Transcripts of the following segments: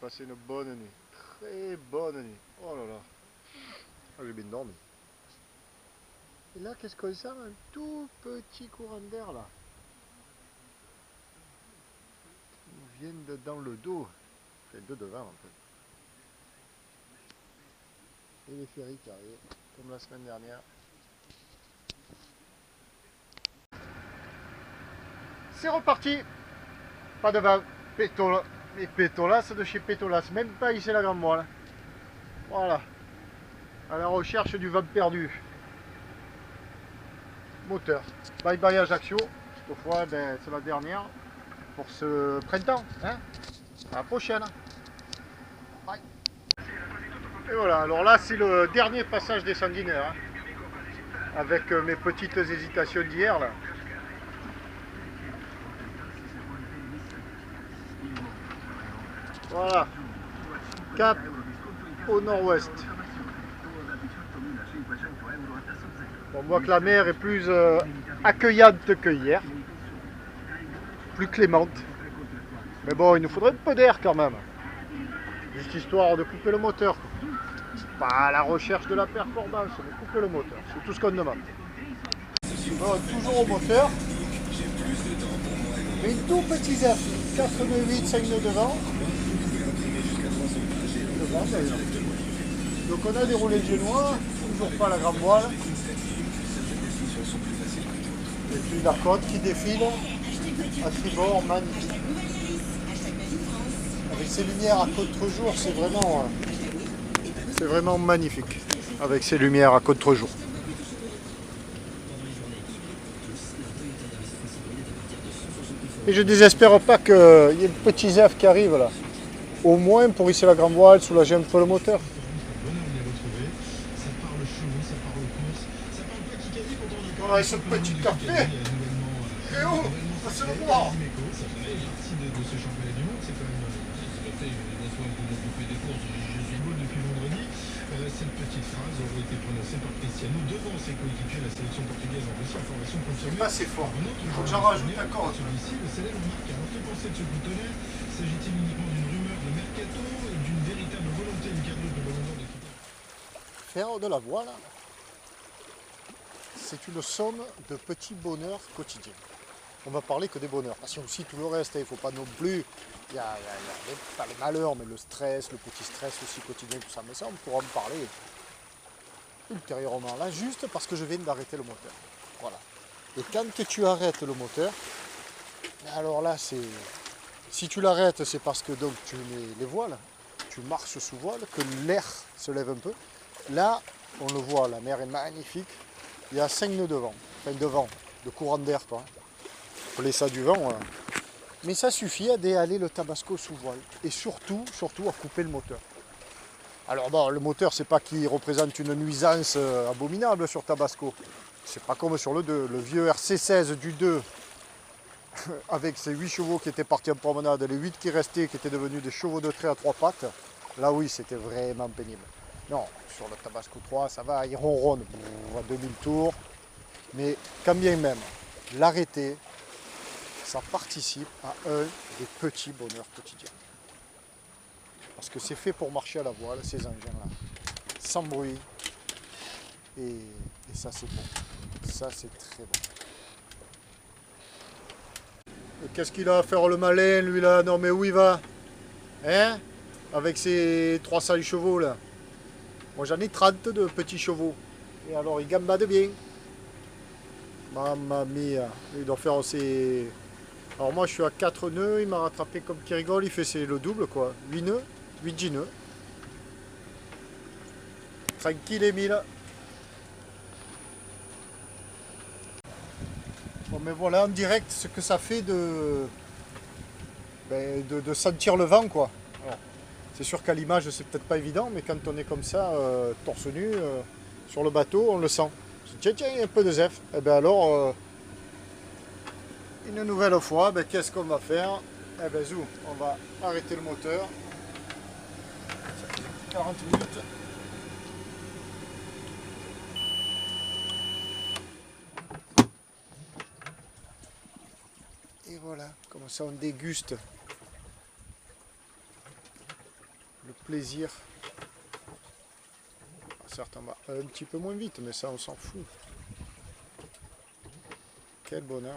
passé une bonne nuit. Très bonne nuit. Oh là là. Ah, j'ai bien dormi. Et là, qu'est-ce qu'on sent? Un tout petit courant d'air là. Qui nous vient dans le dos. Enfin, de devant en fait. Et les ferries qui arrivent, comme la semaine dernière. C'est reparti. Pas de vent. Pétola. Les pétolas de chez Pétolas. Même pas ici la grande moelle. Voilà. À la recherche du vent perdu. Moteur. Bye bye Ajaccio. Cette fois, ben, c'est la dernière pour ce printemps. Hein, à la prochaine. Bye. Et voilà, alors là c'est le dernier passage des sanguinaires. Hein, avec mes petites hésitations d'hier là. Voilà. Cap au nord-ouest. On voit que la mer est plus accueillante que hier. Plus clémente. Mais bon, il nous faudrait un peu d'air quand même. Juste histoire de couper le moteur. Pas à la recherche de la performance, mais couper le moteur. C'est tout ce qu'on demande. Bon, toujours au moteur. Mais une tout petit ZF. 4 nœuds 8, 5 nœuds devant. Devant d'ailleurs. Donc on a des roulets génois. Toujours pas la grande voile. Et puis la côte qui défile à tribord, magnifique. Avec ces lumières à contre-jour, c'est vraiment magnifique. Avec ces lumières à contre-jour. Et je désespère pas qu'il y ait le petit ZEF qui arrive là. Au moins pour hisser la grande voile, soulager un peu le moteur. Voilà, ce petit café. Et oh, c'est le boire. Cette petite phrase aurait été prononcée par Cristiano devant ses coéquipiers de la sélection portugaise en Russie. Information confirmée. Pas assez fort. Il faut que j'en rajoute encore. Celui-ci, le célèbre marque. Alors que pensez de ce coup de tonnerre? S'agit-il uniquement d'une rumeur de mercato et d'une véritable volonté du Carlos de Ballon d'Or de quitter? Faire de la voile, c'est une somme de petits bonheurs quotidiens. On va parler que des bonheurs. Parce qu'il y a aussi tout le reste, il ne faut pas non plus. Il y a pas les malheurs, mais le stress, le petit stress aussi quotidien, tout ça. Mais ça, on pourra en parler ultérieurement. Là, juste parce que je viens d'arrêter le moteur. Voilà. Et quand que tu arrêtes le moteur, alors là, c'est. Si tu l'arrêtes, c'est parce que donc tu mets les voiles, tu marches sous voile, que l'air se lève un peu. Là, on le voit, la mer est magnifique. Il y a 5 nœuds devant, enfin devant, de courant d'air, quoi. Appelez ça du vent, voilà. Mais ça suffit à déhaler le tabasco sous voile. Et surtout à couper le moteur. Alors bon, le moteur, c'est pas qu'il représente une nuisance abominable sur tabasco. C'est pas comme sur le 2. Le vieux RC16 du 2, avec ses 8 chevaux qui étaient partis en promenade, les 8 qui restaient, qui étaient devenus des chevaux de trait à 3 pattes, là oui, c'était vraiment pénible. Non, sur le Tabasco 3, ça va, il ronronne à 2000 tours. Mais quand bien même, l'arrêter, ça participe à un des petits bonheurs quotidiens. Parce que c'est fait pour marcher à la voile, ces engins-là. Sans bruit. Et ça, c'est bon. Ça, c'est très bon. Qu'est-ce qu'il a à faire le malin, lui, là? Non, mais où il va? Hein? Avec ses 300 chevaux, là. Moi, j'en ai 30 de petits chevaux. Et alors, il gambade bien. Mamma mia. Il doit faire ses... Alors moi, je suis à 4 nœuds. Il m'a rattrapé comme qui rigole. Il fait le double, quoi. 8 nœuds. 8 nœuds. Tranquille, Emile. Bon, mais voilà en direct ce que ça fait de sentir le vent, quoi. C'est sûr qu'à l'image, c'est peut-être pas évident, mais quand on est comme ça, torse nu, sur le bateau, on le sent. Tiens, il y a un peu de zef. Et bien alors, une nouvelle fois, qu'est-ce qu'on va faire? Eh bien, zou, on va arrêter le moteur. 40 minutes. Et voilà, comme ça on déguste plaisir. Certes, on va un petit peu moins vite, mais ça, on s'en fout. Quel bonheur.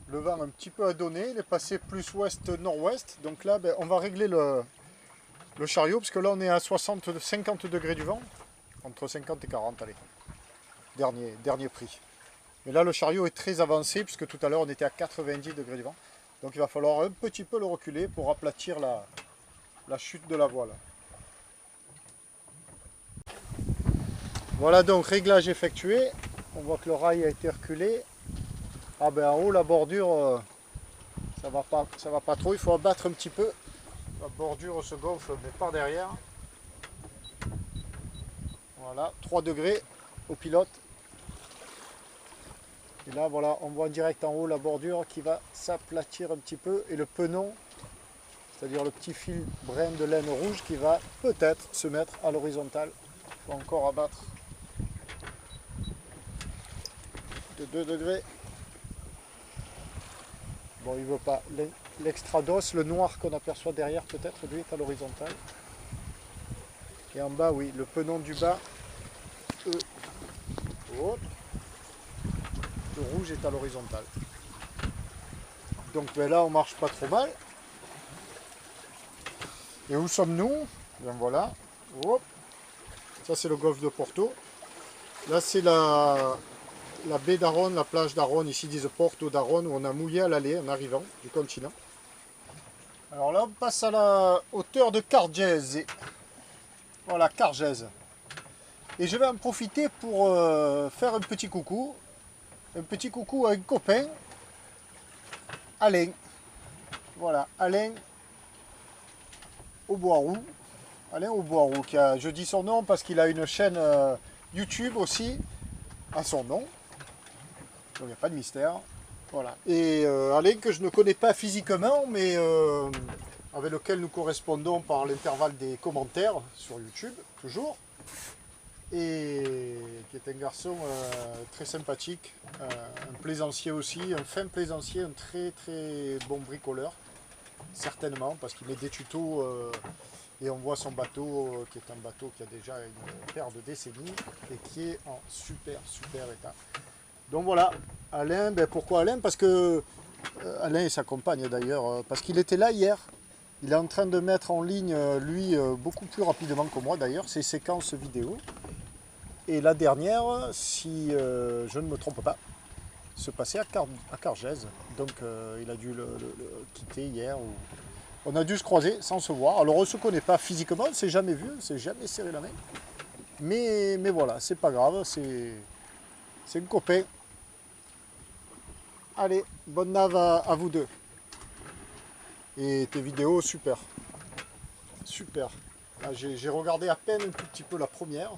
Le vent un petit peu a donné, il est passé plus ouest-nord-ouest. Donc là, ben, on va régler le chariot, parce que là, on est à 50 degrés du vent. Entre 50 et 40, allez. Dernier prix. Mais là, le chariot est très avancé, puisque tout à l'heure, on était à 90 degrés du vent. Donc il va falloir un petit peu le reculer pour aplatir la chute de la voile. Voilà donc, réglage effectué. On voit que le rail a été reculé. Ah ben en haut la bordure ça va pas trop, il faut abattre un petit peu. La bordure se gonfle mais par derrière. Voilà, 3 degrés au pilote. Et là voilà, on voit direct en haut la bordure qui va s'aplatir un petit peu et le penon, c'est-à-dire le petit fil brin de laine rouge qui va peut-être se mettre à l'horizontale. Il faut encore abattre de 2 degrés. Bon, il ne veut pas. L'extra d'os, le noir qu'on aperçoit derrière, peut-être, lui est à l'horizontale. Et en bas, oui, le penon du bas, le rouge est à l'horizontale. Donc ben là, on marche pas trop mal. Et où sommes-nous? Bien voilà. Hop. Ça, c'est le golfe de Porto. Là, c'est la baie d'Aron, la plage d'Aron, ici disent Porto d'Aron, où on a mouillé à l'aller en arrivant du continent. Alors là, on passe à la hauteur de Cargèse. Voilà, Cargèse. Et je vais en profiter pour faire un petit coucou. Un petit coucou à un copain, Alain. Voilà, Alain Auboirou. Alain Auboirou, je dis son nom parce qu'il a une chaîne YouTube aussi, à son nom. Donc il n'y a pas de mystère. Voilà. Et Alain que je ne connais pas physiquement, mais avec lequel nous correspondons par l'intervalle des commentaires sur YouTube, toujours. Et qui est un garçon très sympathique, un plaisancier aussi, un fin plaisancier, un très très bon bricoleur, certainement, parce qu'il met des tutos et on voit son bateau, qui est un bateau qui a déjà une paire de décennies et qui est en super état. Donc voilà, Alain, ben pourquoi Alain? Parce que Alain et sa compagne d'ailleurs, parce qu'il était là hier. Il est en train de mettre en ligne, lui, beaucoup plus rapidement que moi d'ailleurs, ses séquences vidéo. Et la dernière, si je ne me trompe pas, se passait à Cargèse. Donc il a dû le quitter hier. On a dû se croiser sans se voir. Alors on ne se connaît pas physiquement, on ne s'est jamais vu, on ne s'est jamais serré la main. Mais voilà, c'est pas grave, c'est un copain. Allez, bonne nave à vous deux. Et tes vidéos, super. Super. Ah, j'ai regardé à peine un tout petit peu la première,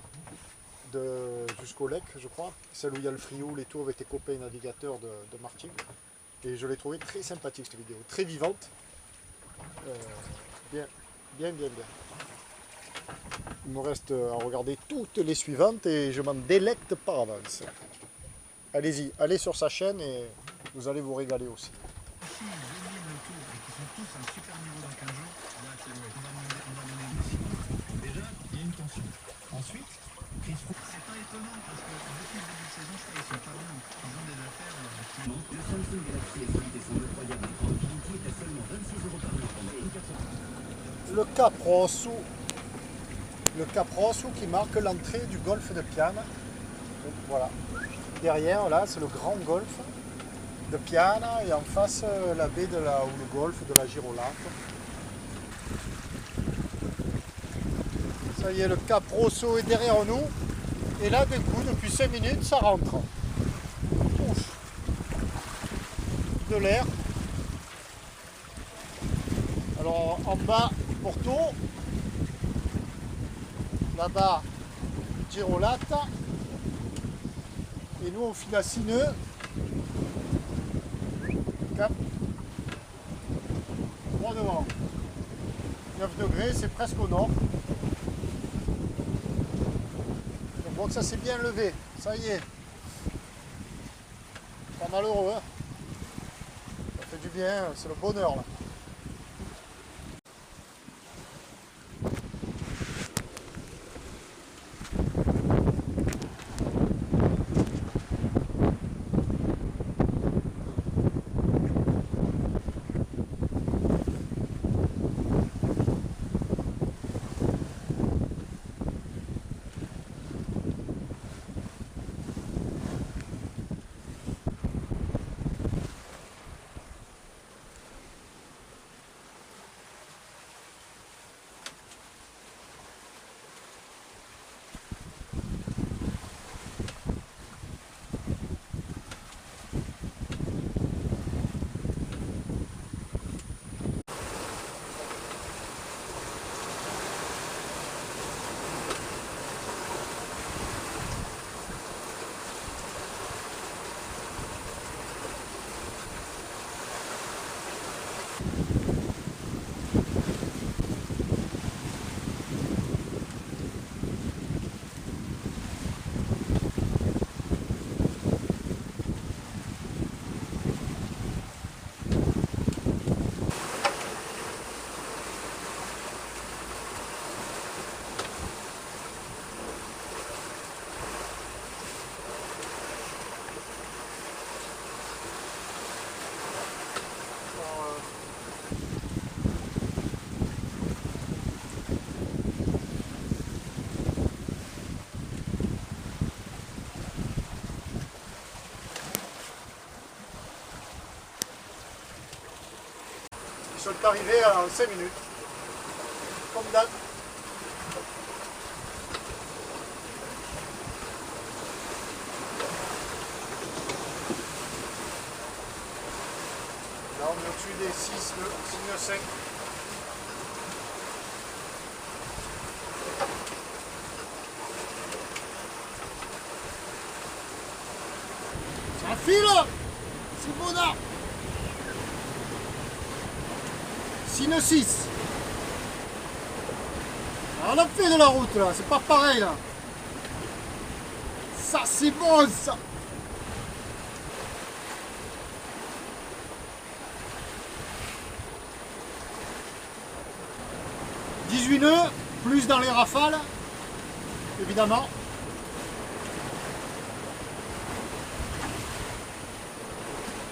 jusqu'au Lec, je crois. Celle où il y a le Friou, les tours avec tes copains navigateurs de Martigues. Et je l'ai trouvée très sympathique cette vidéo, très vivante. Bien. Il me reste à regarder toutes les suivantes et je m'en délecte par avance. Allez-y, allez sur sa chaîne et vous allez vous régaler aussi. Ensuite, Chris Froome, c'est pas étonnant parce que depuis le début de saison, je crois qu'ils sont pas bons. Ils ont des affaires qui... Le Samsung Galaxy S8 et son incroyable écran Infinity est à seulement 26 € par mois pendant 24 heures. Le Cap Rosso qui marque l'entrée du golfe de Piana. Donc, voilà. Derrière, là, c'est le grand golfe de Piana et en face, la baie ou le golfe de la Girolamo. Ça y est, le Cap Rosso est derrière nous. Et là, d'un coup, depuis 5 minutes, ça rentre. Ouf. De l'air. Alors, en bas, Porto. Là-bas, Girolata. Et nous, on file à Sineux. Cap. droit devant. 9 degrés, c'est presque au nord. On voit que ça s'est bien levé. Ça y est. Pas malheureux, hein. Ça fait du bien, c'est le bonheur là. Ils sont arrivés en 5 minutes. Comme date. Là on est au-dessus des 6 nœuds 5. Ça file. C'est bon là. 6 nœuds 6. On a fait de la route là, c'est pas pareil là. Ça c'est bon ça. « 18 nœuds, plus dans les rafales, évidemment.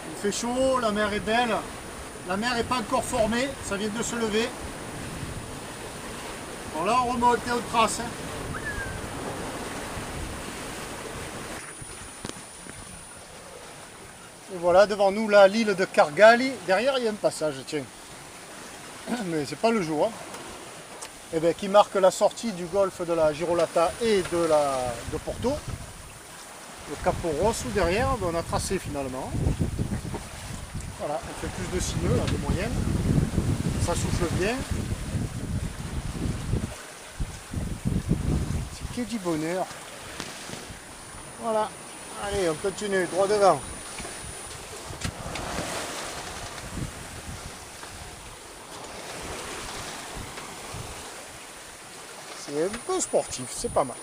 Il fait chaud, la mer est belle. La mer n'est pas encore formée, ça vient de se lever. Bon là on remonte aux traces. Hein. Et voilà devant nous là l'île de Cargali. Derrière il y a un passage, tiens. Mais c'est pas le jour. Hein. Et bien, qui marque la sortie du golfe de la Girolata et de Porto. Le Capo Rosso derrière, ben, on a tracé finalement. Voilà, on fait plus de 6 nœuds là, de moyenne. Ça souffle bien. C'est que du bonheur. Voilà. Allez, on continue, droit devant. C'est un peu sportif, c'est pas mal.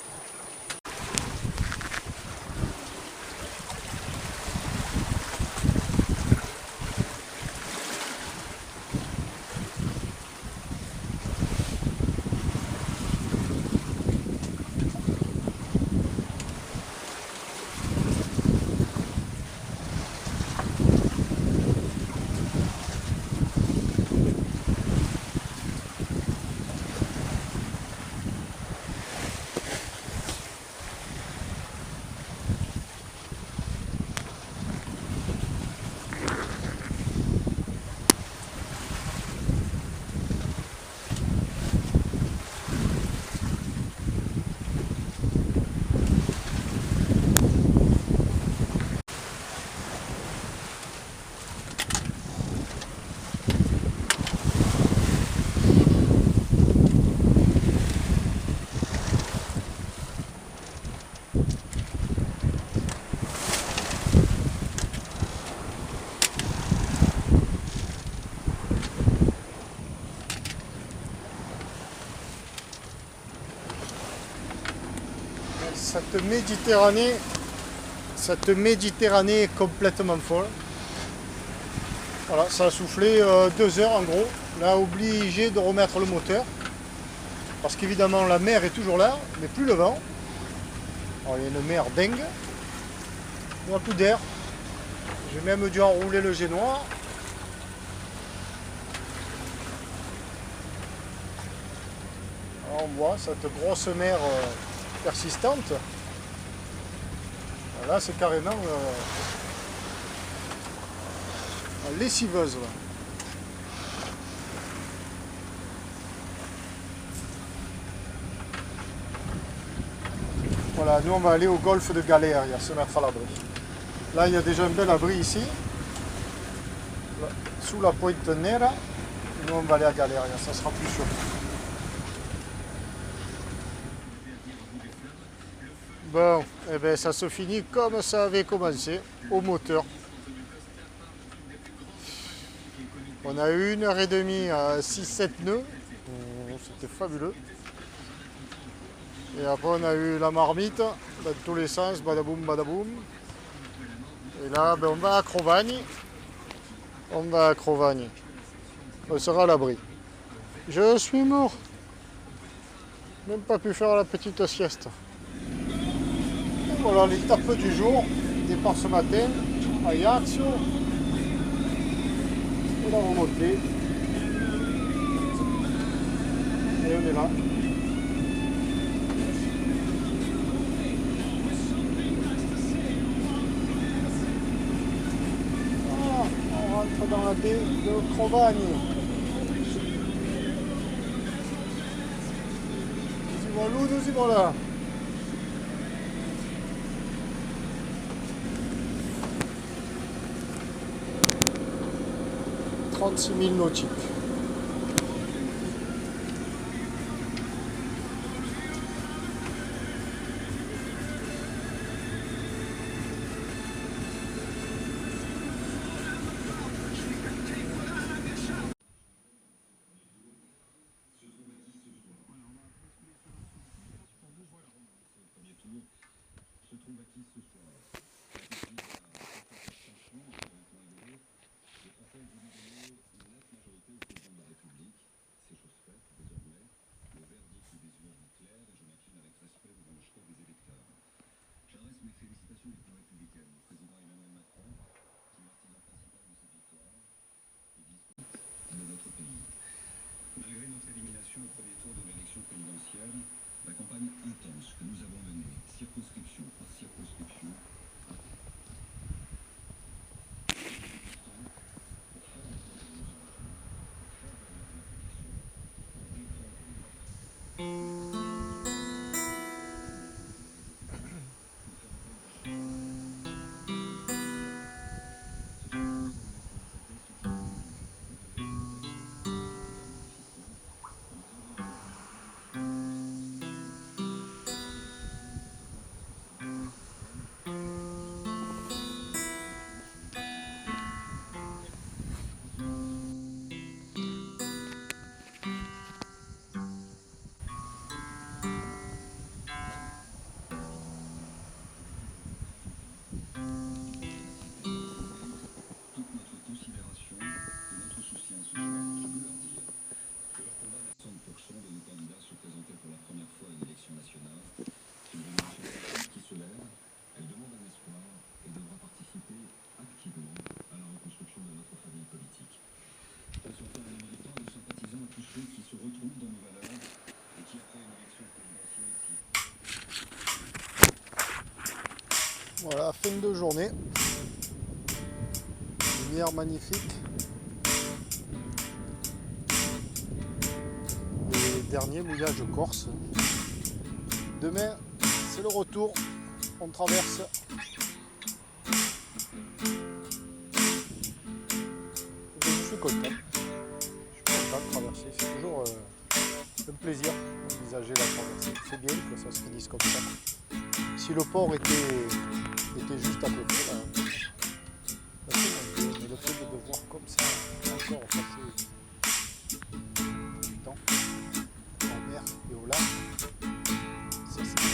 cette Méditerranée est complètement folle. Voilà, ça a soufflé 2 heures en gros. Là, obligé de remettre le moteur. Parce qu'évidemment, la mer est toujours là, mais plus le vent. Alors, il y a une mer dingue. Il n'y a plus d'air. J'ai même dû enrouler le génois. Alors, on voit cette grosse mer persistante. Là, c'est carrément lessiveuse. Là. Voilà, nous on va aller au golfe de Galeria, se mettre à l'abri. Là, il y a déjà un bel abri ici, là, sous la Pointe Nera. Nous on va aller à Galeria, ça sera plus sûr. Bon, eh ben, ça se finit comme ça avait commencé, au moteur. On a eu 1h30 à 6-7 nœuds, c'était fabuleux. Et après on a eu la marmite, dans tous les sens, badaboum, badaboum. Et là, ben, on va à Crovagne. On va à Crovagne. On sera à l'abri. Je suis mort. Même pas pu faire la petite sieste. Voilà l'étape du jour, départ ce matin à Ajaccio et la remontée. Et on est là. Ah, on rentre dans la baie de Crovagne. Nous y voilà. 36 000 nautiques. La campagne intense que nous avons menée, circonscription par circonscription, Voilà, fin de journée. Lumière magnifique. Et dernier mouillage corse. Demain, c'est le retour. On traverse. Je suis content. Je suis content de traverser. C'est toujours un plaisir d'envisager la traversée. C'est bien que ça se finisse comme ça. Si le port était juste à côté, là, mais le fait de devoir comme ça encore passer du temps en mer et au large, ça c'est